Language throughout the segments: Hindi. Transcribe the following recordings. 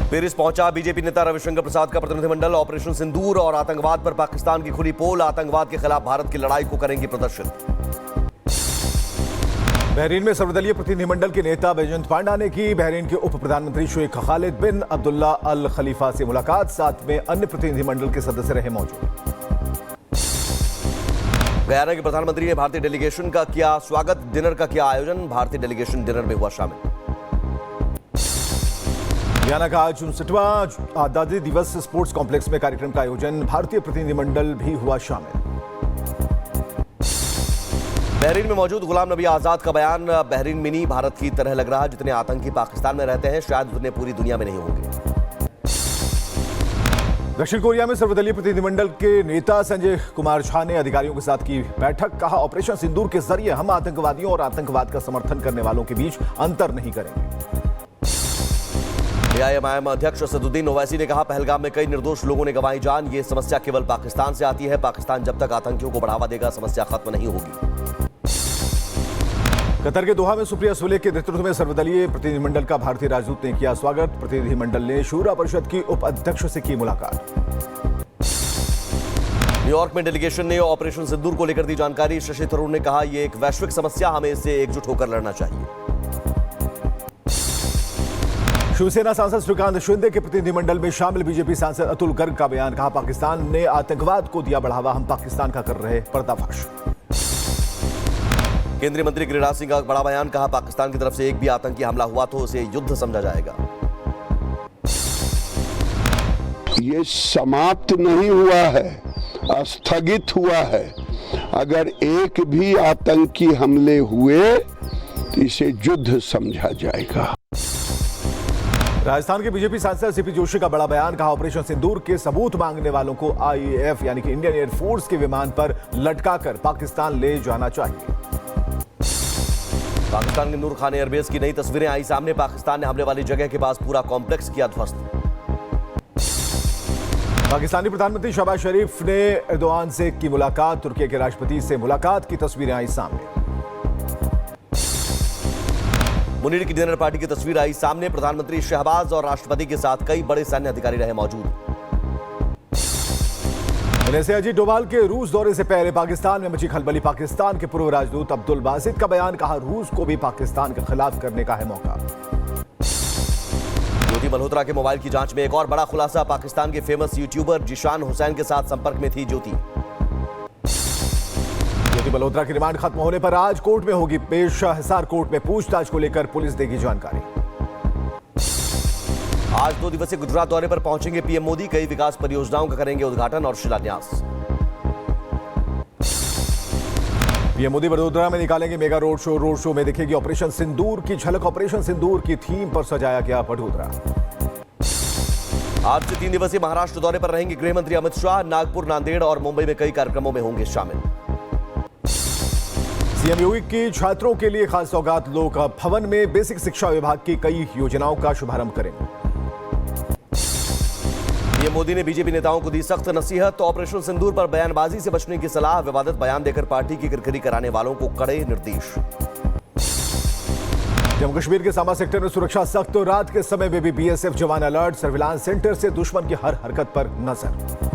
पेरिस पहुंचा बीजेपी नेता रविशंकर प्रसाद का प्रतिनिधिमंडल। ऑपरेशन सिंदूर और आतंकवाद पर पाकिस्तान की खुली पोल। आतंकवाद के खिलाफ भारत की लड़ाई को करेंगी प्रदर्शित। बहरीन में सर्वदलीय प्रतिनिधिमंडल के नेता बैजंत पांडा ने की बहरीन के उप प्रधानमंत्री शेख खालिद बिन अब्दुल्ला अल खलीफा से मुलाकात। साथ में अन्य प्रतिनिधिमंडल के सदस्य रहे मौजूद। गयाना के प्रधानमंत्री ने भारतीय डेलीगेशन का किया स्वागत। डिनर का किया आयोजन। भारतीय डेलीगेशन डिनर में हुआ शामिल। गयाना का आज 59वां आजादी दिवस स्पोर्ट्स कॉम्प्लेक्स में कार्यक्रम का आयोजन। भारतीय प्रतिनिधिमंडल भी हुआ शामिल। बहरीन में मौजूद गुलाम नबी आजाद का बयान। बहरीन मिनी भारत की तरह लग रहा है। जितने आतंकी पाकिस्तान में रहते हैं शायद उतने पूरी दुनिया में नहीं होंगे। दक्षिण कोरिया में सर्वदलीय प्रतिनिधिमंडल के नेता संजय कुमार झा ने अधिकारियों के साथ की बैठक। कहा, ऑपरेशन सिंदूर के जरिए हम आतंकवादियों और आतंकवाद का समर्थन करने वालों के बीच अंतर नहीं करेंगे। एआईएमआईएम अध्यक्ष असदुद्दीन ओवैसी ने कहा, पहलगाम में कई निर्दोष लोगों ने गंवाई जान। ये समस्या केवल पाकिस्तान से आती है। पाकिस्तान जब तक आतंकियों को बढ़ावा देगा समस्या खत्म नहीं होगी। कतर के दोहा में सुप्रिया सुले के नेतृत्व में सर्वदलीय प्रतिनिधिमंडल का भारतीय राजदूत ने किया स्वागत। प्रतिनिधिमंडल ने शूरा परिषद की उप अध्यक्ष से की मुलाकात। न्यूयॉर्क में डेलीगेशन ने ऑपरेशन सिंदूर को लेकर दी जानकारी। शशि थरूर ने कहा, यह एक वैश्विक समस्या, हमें इससे एकजुट होकर लड़ना चाहिए। शिवसेना सांसद श्रीकांत शिंदे के प्रतिनिधिमंडल में शामिल बीजेपी सांसद अतुल गर्ग का बयान। कहा, पाकिस्तान ने आतंकवाद को दिया बढ़ावा, हम पाकिस्तान का कर रहे पर्दाफाश। केंद्रीय मंत्री गिरिराज सिंह का बड़ा बयान। कहा, पाकिस्तान की तरफ से एक भी आतंकी हमला हुआ तो उसे युद्ध समझा जाएगा। ये समाप्त नहीं हुआ है, स्थगित हुआ है। अगर एक भी आतंकी हमले हुए तो इसे युद्ध समझा जाएगा। राजस्थान के बीजेपी सांसद सीपी जोशी का बड़ा बयान। कहा, ऑपरेशन सिंदूर के सबूत मांगने वालों को आईएएफ यानी कि इंडियन एयरफोर्स के विमान पर लटकाकर पाकिस्तान ले जाना चाहिए। पाकिस्तान के नूर खान एयरबेस की नई तस्वीरें आई सामने। पाकिस्तान ने हमले वाली जगह के पास पूरा कॉम्प्लेक्स किया ध्वस्त। पाकिस्तानी प्रधानमंत्री शहबाज शरीफ ने एर्दोआन से की मुलाकात। तुर्की के राष्ट्रपति से मुलाकात की तस्वीरें आई सामने। मुनीर की डिनर पार्टी की तस्वीर आई सामने। प्रधानमंत्री शहबाज और राष्ट्रपति के साथ कई बड़े सैन्य अधिकारी रहे मौजूद। से अजीत डोभाल के रूस दौरे से पहले पाकिस्तान में मची खलबली। पाकिस्तान के पूर्व राजदूत अब्दुल बासित का बयान। कहा, रूस को भी पाकिस्तान के खिलाफ करने का है मौका। ज्योति मल्होत्रा के मोबाइल की जांच में एक और बड़ा खुलासा। पाकिस्तान के फेमस यूट्यूबर जिशान हुसैन के साथ संपर्क में थी ज्योति मल्होत्रा की रिमांड खत्म होने पर आज कोर्ट में होगी पेश। हिसार कोर्ट में पूछताछ को लेकर पुलिस देगी जानकारी। आज 2 दिवसीय गुजरात दौरे पर पहुंचेंगे पीएम मोदी। कई विकास परियोजनाओं का करेंगे उद्घाटन और शिलान्यास। पीएम मोदी वडोदरा में निकालेंगे mega road show. Road show में दिखेगी ऑपरेशन सिंदूर की झलक। ऑपरेशन सिंदूर की थीम पर सजाया गया वडोदरा। आज से 3 दिवसीय महाराष्ट्र दौरे पर रहेंगे गृह मंत्री अमित शाह। नागपुर, नांदेड़ और मुंबई में कई कार्यक्रमों में होंगे शामिल। सीएम योगी की छात्रों के लिए खास सौगात। लोक भवन में बेसिक शिक्षा विभाग की कई योजनाओं का शुभारंभ करेंगे। पीएम मोदी ने बीजेपी नेताओं को दी सख्त नसीहत। ऑपरेशन सिंदूर पर बयानबाजी से बचने की सलाह। विवादित बयान देकर पार्टी की किरकिरी कराने वालों को कड़े निर्देश। जम्मू कश्मीर के सांबा सेक्टर में सुरक्षा सख्त। तो रात के समय में भी बीएसएफ जवान अलर्ट। सर्विलांस सेंटर से दुश्मन की हर हरकत पर नजर।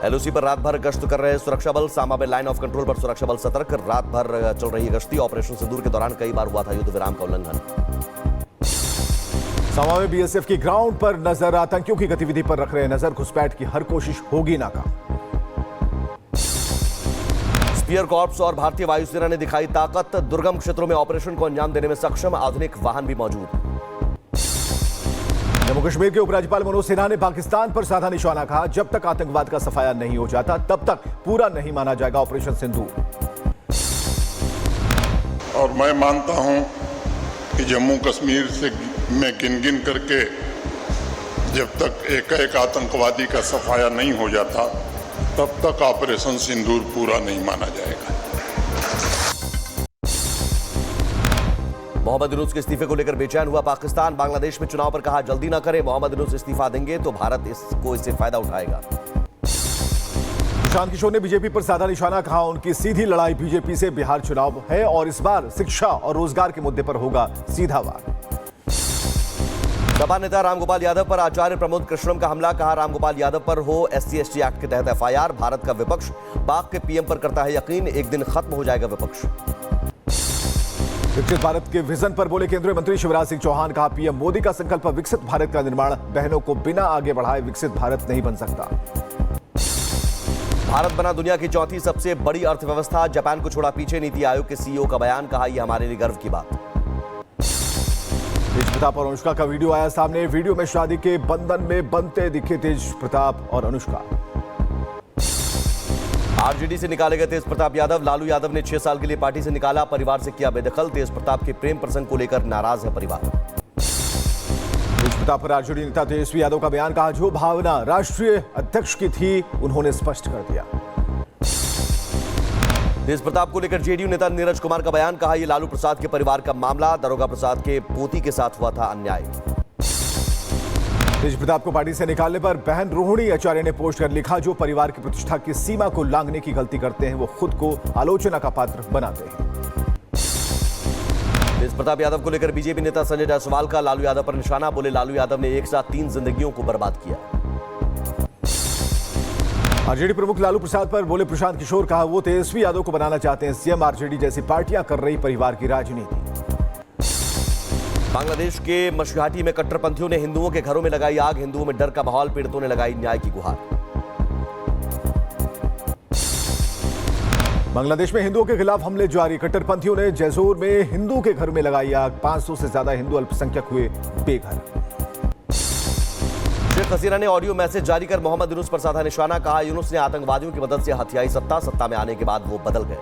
एलओसी पर रात भर गश्त कर रहे सुरक्षा बल। सांबा में लाइन ऑफ कंट्रोल पर सुरक्षा बल सतर्क। रात भर चल रही गश्ती। ऑपरेशन सिंदूर के दौरान कई बार हुआ था युद्ध विराम का उल्लंघन। सांबा में बीएसएफ की ग्राउंड पर नजर। आतंकियों की गतिविधि पर रख रहे नजर। घुसपैठ की हर कोशिश होगी नाकाम। स्पीयर कॉर्प्स और भारतीय वायुसेना ने दिखाई ताकत। दुर्गम क्षेत्रों में ऑपरेशन को अंजाम देने में सक्षम। आधुनिक वाहन भी मौजूद। जम्मू कश्मीर के उपराज्यपाल मनोज सिन्हा ने पाकिस्तान पर साधा निशाना। कहा, जब तक आतंकवाद का सफाया नहीं हो जाता तब तक पूरा नहीं माना जाएगा ऑपरेशन सिंदूर। और मैं मानता हूं कि जम्मू कश्मीर से मैं गिन करके जब तक एक आतंकवादी का सफाया नहीं हो जाता तब तक ऑपरेशन सिंदूर पूरा नहीं माना जाएगा। मोहम्मद यूनुस के इस्तीफे को लेकर बेचैन हुआ पाकिस्तान। बांग्लादेश में चुनाव पर कहा, जल्दी ना करें। मोहम्मद यूनुस इस्तीफा देंगे तो भारत इससे फायदा उठाएगा। प्रशांत किशोर ने बीजेपी पर साधा निशाना। कहा, उनकी सीधी लड़ाई बीजेपी से बिहार चुनाव है और इस बार शिक्षा और रोजगार के मुद्दे पर होगा सीधा वार। सपा नेता रामगोपाल यादव पर आचार्य प्रमोद कृष्णम का हमला, कहा रामगोपाल यादव पर हो SC/ST एक्ट के तहत FIR। भारत का विपक्ष पाक के PM पर करता है यकीन, एक दिन खत्म हो जाएगा विपक्ष। विकसित भारत के विजन पर बोले केंद्रीय मंत्री शिवराज सिंह चौहान, कहा PM मोदी का संकल्प विकसित भारत का निर्माण, बहनों को बिना आगे बढ़ाए विकसित भारत नहीं बन सकता। भारत बना दुनिया की चौथी सबसे बड़ी अर्थव्यवस्था, जापान को छोड़ा पीछे, नीति आयोग के CEO का बयान, कहा यह हमारे लिए गर्व की बात। तेज प्रताप और अनुष्का का वीडियो आया सामने, वीडियो में शादी के बंधन में बनते दिखे तेज प्रताप और अनुष्का। RJD से निकाले गए तेज प्रताप यादव, लालू यादव ने 6 साल के लिए पार्टी से निकाला, परिवार से किया बेदखल, तेज प्रताप के प्रेम प्रसंग को लेकर नाराज है परिवार। तेज प्रताप पर RJD नेता तेजस्वी यादव का बयान, कहा जो भावना राष्ट्रीय अध्यक्ष की थी उन्होंने स्पष्ट कर दिया। तेज प्रताप को लेकर JDU नेता नीरज कुमार का बयान, कहा यह लालू प्रसाद के परिवार का मामला, दरोगा प्रसाद के पोती के साथ हुआ था अन्याय। तेज प्रताप को पार्टी से निकालने पर बहन रोहिणी आचार्य ने पोस्ट कर लिखा, जो परिवार की प्रतिष्ठा की सीमा को लांघने की गलती करते हैं वो खुद को आलोचना का पात्र बनाते हैं। तेज प्रताप यादव को लेकर बीजेपी नेता संजय जायसवाल का लालू यादव पर निशाना, बोले लालू यादव ने एक साथ 3 जिंदगियों को बर्बाद किया। RJD प्रमुख लालू प्रसाद पर बोले प्रशांत किशोर, कहा वो तेजस्वी यादव को बनाना चाहते हैं CM, RJD जैसी पार्टियां कर रही परिवार की राजनीति। बांग्लादेश के मशघाटी में कट्टरपंथियों ने हिंदुओं के घरों में लगाई आग, हिंदुओं में डर का माहौल, पीड़ितों ने लगाई न्याय की गुहार। बांग्लादेश में हिंदुओं के खिलाफ हमले जारी, कट्टरपंथियों ने जैसोर में हिंदू के घर में लगाई आग, 500 से ज्यादा हिंदू अल्पसंख्यक हुए बेघर। शेख हसीना ने ऑडियो मैसेज जारी कर मोहम्मद यूनुस पर साधा निशाना, कहा यूनुस ने आतंकवादियों की मदद से हथियाई सत्ता में आने के बाद वो बदल गए।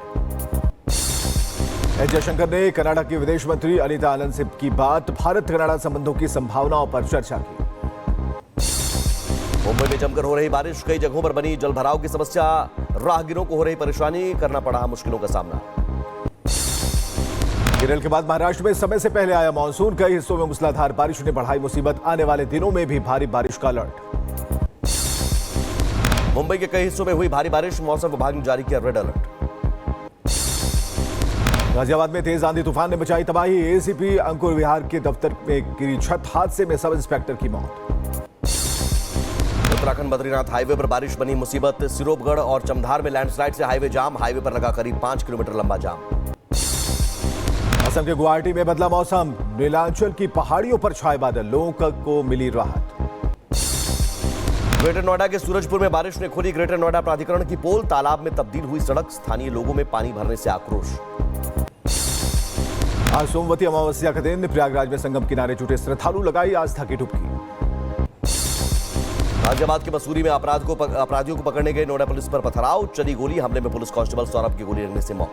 एस जयशंकर ने कनाडा के विदेश मंत्री अनिता आनंद से की बात, भारत कनाडा संबंधों की संभावनाओं पर चर्चा की। मुंबई में जमकर हो रही बारिश, कई जगहों पर बनी जलभराव की समस्या, राहगीरों को हो रही परेशानी, करना पड़ा मुश्किलों का सामना। केरल के बाद महाराष्ट्र में समय से पहले आया मानसून, कई हिस्सों में मूसलाधार बारिश ने बढ़ाई मुसीबत, आने वाले दिनों में भी भारी बारिश का अलर्ट। मुंबई के कई हिस्सों में हुई भारी बारिश, मौसम विभाग ने जारी किया रेड अलर्ट। गाजियाबाद में तेज आंधी तूफान ने मचाई तबाही, ACP अंकुर विहार के दफ्तर में गिरी छत, हादसे में सब इंस्पेक्टर की मौत। उत्तराखंड बद्रीनाथ हाईवे पर बारिश बनी मुसीबत, सिरोपगढ़ और चमधार में लैंडस्लाइड से हाईवे जाम, हाईवे पर लगा करीब 5 किलोमीटर लंबा जाम। असम के गुवाहाटी में बदला मौसम, नीलांचल की पहाड़ियों पर छाए बादल, लोगों को मिली राहत। ग्रेटर नोएडा के सूरजपुर में बारिश ने खोली ग्रेटर नोएडा प्राधिकरण की पोल, तालाब में तब्दील हुई सड़क, स्थानीय लोगों में पानी भरने से आक्रोश। आज सोमवती अमावस्या का दिन, प्रयागराज में संगम किनारे जुटे श्रद्धालु लगाई आस्था की डुबकी। गाजियाबाद के मसूरी में अपराधियों को पकड़ने गए नोएडा पुलिस पर पथराव, चली गोली, हमले में पुलिस कांस्टेबल सौरभ की गोली लगने से मौत।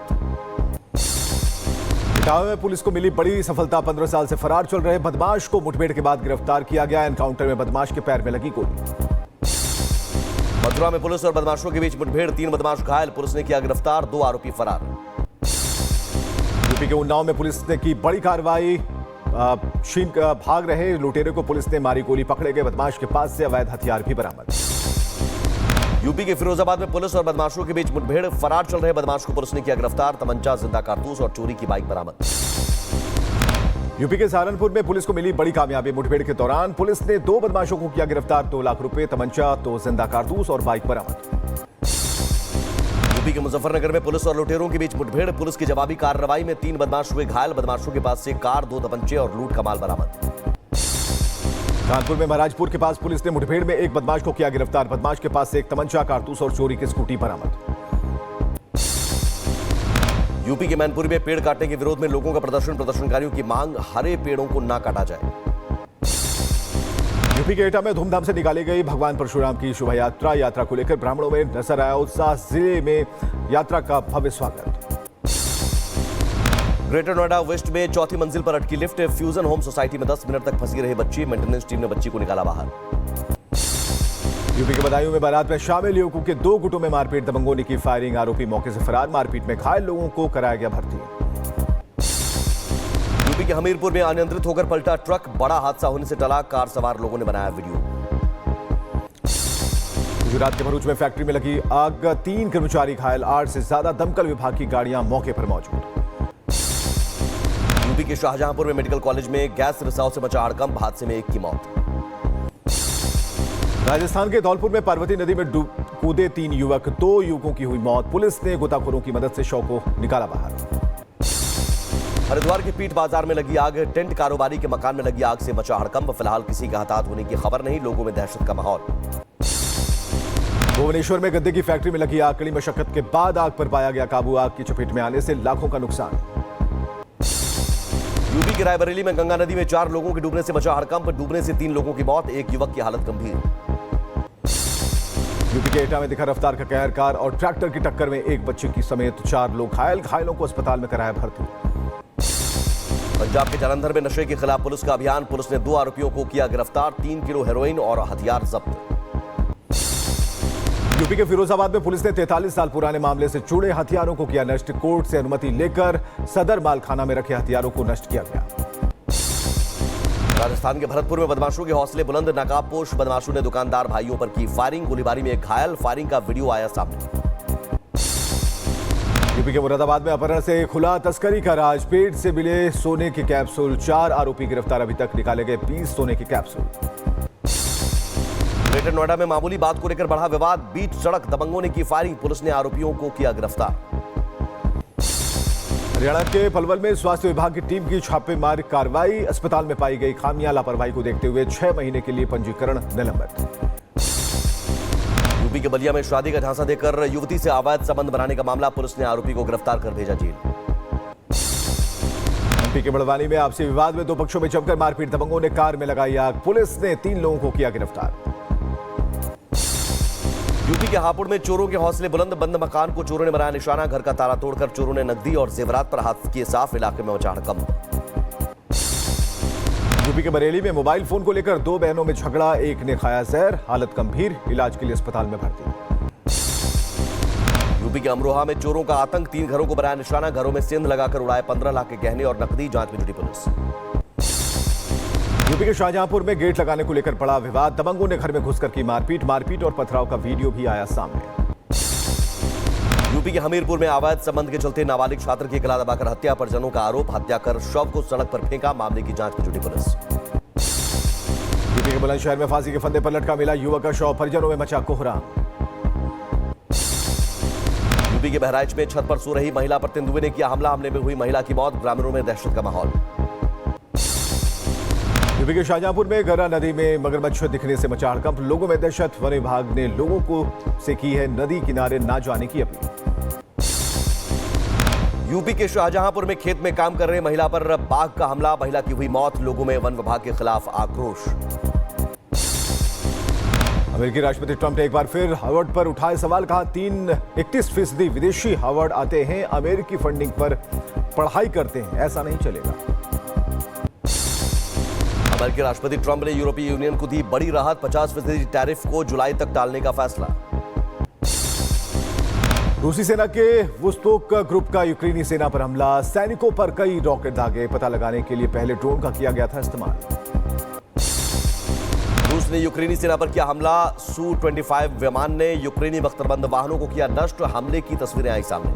इटावा में पुलिस को मिली बड़ी सफलता, 15 साल से फरार चल रहे बदमाश को मुठभेड़ के बाद गिरफ्तार किया गया, एनकाउंटर में बदमाश के पैर में लगी गोली। मथुरा में पुलिस और बदमाशों के बीच मुठभेड़, 3 बदमाश घायल, पुलिस ने किया गिरफ्तार, 2 आरोपी फरार। यूपी के उन्नाव में पुलिस ने की बड़ी कार्रवाई, भाग रहे लुटेरे को पुलिस ने मारी गोली, पकड़े गए बदमाश के पास से अवैध हथियार भी बरामद। यूपी के फिरोजाबाद में पुलिस और बदमाशों के बीच मुठभेड़, फरार चल रहे बदमाश को पुलिस ने किया गिरफ्तार, तमंचा, जिंदा कारतूस और चोरी की बाइक बरामद। यूपी के सहारनपुर में पुलिस को मिली बड़ी कामयाबी, मुठभेड़ के दौरान पुलिस ने 2 बदमाशों को किया गिरफ्तार, 2 लाख रुपए, तमंचा, 2 जिंदा कारतूस और बाइक बरामद। यूपी के मुजफ्फरनगर में पुलिस और लुटेरों के बीच मुठभेड़, पुलिस की जवाबी कार्रवाई में 3 बदमाश हुए घायल, बदमाशों के पास से कार, 2 तमंचे और लूट का माल बरामद। कानपुर में महाराजपुर के पास पुलिस ने मुठभेड़ में 1 बदमाश को किया गिरफ्तार, बदमाश के पास से 1 तमंचा, कारतूस और चोरी की स्कूटी बरामद। यूपी के मैनपुरी में पेड़ काटने के विरोध में लोगों का प्रदर्शन, प्रदर्शनकारियों की मांग, हरे पेड़ों को ना काटा जाए। यूपी के एटा में धूमधाम से निकाली गई भगवान परशुराम की शोभा यात्रा, यात्रा को लेकर ब्राह्मणों में नजर आया उत्साह, जिले में यात्रा का भव्य स्वागत। ग्रेटर नोएडा वेस्ट में 4थी मंजिल पर अटकी लिफ्ट, फ्यूजन होम सोसाइटी में 10 मिनट तक फंसी रही बच्ची, मेंटेनेंस टीम ने बच्ची को निकाला बाहर। यूपी के बदायूं में बारात में शामिल युवकों के 2 गुटों में मारपीट, दबंगों ने की फायरिंग, आरोपी मौके से फरार, मारपीट में घायल लोगों को कराया गया भर्ती। यूपी के हमीरपुर में अनियंत्रित होकर पलटा ट्रक, बड़ा हादसा होने से टला, कार सवार लोगों ने बनाया वीडियो। गुजरात के भरूच में फैक्ट्री में लगी आग, 3 कर्मचारी घायल, 8 से ज्यादा दमकल विभाग की गाड़ियां मौके पर मौजूद। यूपी के शाहजहांपुर में मेडिकल कॉलेज में गैस रिसाव से मचा हड़कंप, हादसे में एक की मौत। राजस्थान के धौलपुर में पार्वती नदी में कूदे 3 युवक, 2 युवकों की हुई मौत। पुलिस ने गोताखोरों की मदद से शव को निकाला बाहर। हरिद्वार के पीट बाजार में लगी आग, टेंट कारोबारी के मकान में लगी आग से मचा हड़कंप। फिलहाल किसी के हताहत होने की खबर नहीं, लोगों में दहशत का माहौल। भुवनेश्वर में गद्दे की फैक्ट्री में लगी आग, कड़ी मशक्कत के बाद आग पर पाया गया काबू। आग की चपेट में आने से लाखों का नुकसान। यूपी के रायबरेली में गंगा नदी में 4 लोगों के डूबने से मचा हड़कंप, डूबने से 3 लोगों की मौत, एक युवक की हालत गंभीर। यूपी के एटा में दिखा रफ्तार का कहर, कार और ट्रैक्टर की टक्कर में एक बच्चे की समेत 4 लोग घायल, घायलों को अस्पताल में कराया भर्ती। पंजाब के जालंधर में नशे के खिलाफ पुलिस का अभियान, पुलिस ने 2 आरोपियों को किया गिरफ्तार, 3 किलो हेरोइन और हथियार जब्त। यूपी के फिरोजाबाद में पुलिस ने 43 साल पुराने मामले से जुड़े हथियारों को किया नष्ट। कोर्ट से अनुमति लेकर सदर मालखाना में रखे हथियारों को नष्ट किया गया। राजस्थान के भरतपुर में बदमाशों के हौसले बुलंद, नकाबपोश बदमाशों ने दुकानदार भाइयों पर की फायरिंग, गोलीबारी में एक घायल, फायरिंग का वीडियो आया सामने। यूपी के मुरादाबाद में अपहरण से खुला तस्करी का राज, पेट से मिले सोने के कैप्सूल, 4 आरोपी गिरफ्तार, अभी तक निकाले गए 20 सोने के कैप्सूल। ग्रेटर नोएडा में मामूली बात को लेकर बढ़ा विवाद, बीच सड़क दबंगों ने की फायरिंग, पुलिस ने आरोपियों को किया गिरफ्तार। हरियाणा के पलवल में स्वास्थ्य विभाग की टीम की छापेमारी कार्रवाई, अस्पताल में पाई गई खामियां, लापरवाही को देखते हुए 6 महीने के लिए पंजीकरण निलंबित। यूपी के बलिया में शादी का झांसा देकर युवती से अवैध संबंध बनाने का मामला, पुलिस ने आरोपी को गिरफ्तार कर भेजा जेल। एमपी के बड़वानी में आपसी विवाद में 2 पक्षों में जमकर मारपीट, दबंगों ने कार में लगाई आग, पुलिस ने 3 लोगों को किया गिरफ्तार। यूपी के हापुड़ में चोरों के हौसले बुलंद, बंद मकान को चोरों ने बनाया निशाना, घर का ताला तोड़कर चोरों ने नकदी और जेवरात पर हाथ किए साफ, इलाके में मचा हड़कंप। यूपी के बरेली में मोबाइल फोन को लेकर 2 बहनों में झगड़ा, एक ने खाया जहर, हालत गंभीर, इलाज के लिए अस्पताल में भर्ती। यूपी के अमरोहा में चोरों का आतंक, 3 घरों को बनाया निशाना, घरों में सेंध लगाकर उड़ाए 15 लाख के गहने और नकदी, जांच में जुटी पुलिस। यूपी के शाहजहांपुर में गेट लगाने को लेकर पड़ा विवाद, दबंगों ने घर में घुसकर की मारपीट और पथराव का वीडियो भी आया सामने। यूपी के हमीरपुर में अवैध संबंध के चलते नाबालिग छात्र की गला दबाकर हत्या, परिजनों का आरोप, हत्या कर शव को सड़क पर फेंका, मामले की जांच में जुटी पुलिस। यूपी के बुलंदशहर में फांसी के फंदे पर लटका मिला युवक का शव, परिजनों में मचा कोहराम। यूपी के बहराइच में छत पर सो रही महिला पर तेंदुए ने किया हमला, हमले में हुई महिला की मौत, ग्रामीणों में दहशत का माहौल। यूपी के शाहजहांपुर में गरा नदी में मगरमच्छ दिखने से मचा हड़कंप, लोगों में दहशत, वन विभाग ने लोगों को से की है नदी किनारे ना जाने की अपील। यूपी के शाहजहांपुर में खेत में काम कर रहे महिला पर बाघ का हमला, महिला की हुई मौत, लोगों में वन विभाग के खिलाफ आक्रोश। अमेरिकी राष्ट्रपति ट्रंप ने एक बार फिर हार्वर्ड पर उठाए सवाल, कहा 31% विदेशी हार्वर्ड आते हैं, अमेरिकी फंडिंग पर पढ़ाई करते हैं, ऐसा नहीं चलेगा। अमेरिकी राष्ट्रपति ट्रंप ने यूरोपीय यूनियन को दी बड़ी राहत, 50% टैरिफ को जुलाई तक टालने का फैसला। रूसी सेना के वोस्तोक ग्रुप का यूक्रेनी सेना पर हमला, सैनिकों पर कई रॉकेट दागे, पता लगाने के लिए पहले ड्रोन का किया गया था इस्तेमाल। रूस ने यूक्रेनी सेना पर किया हमला, Su-25 विमान ने यूक्रेनी बख्तरबंद वाहनों को किया नष्ट, हमले की तस्वीरें आई सामने।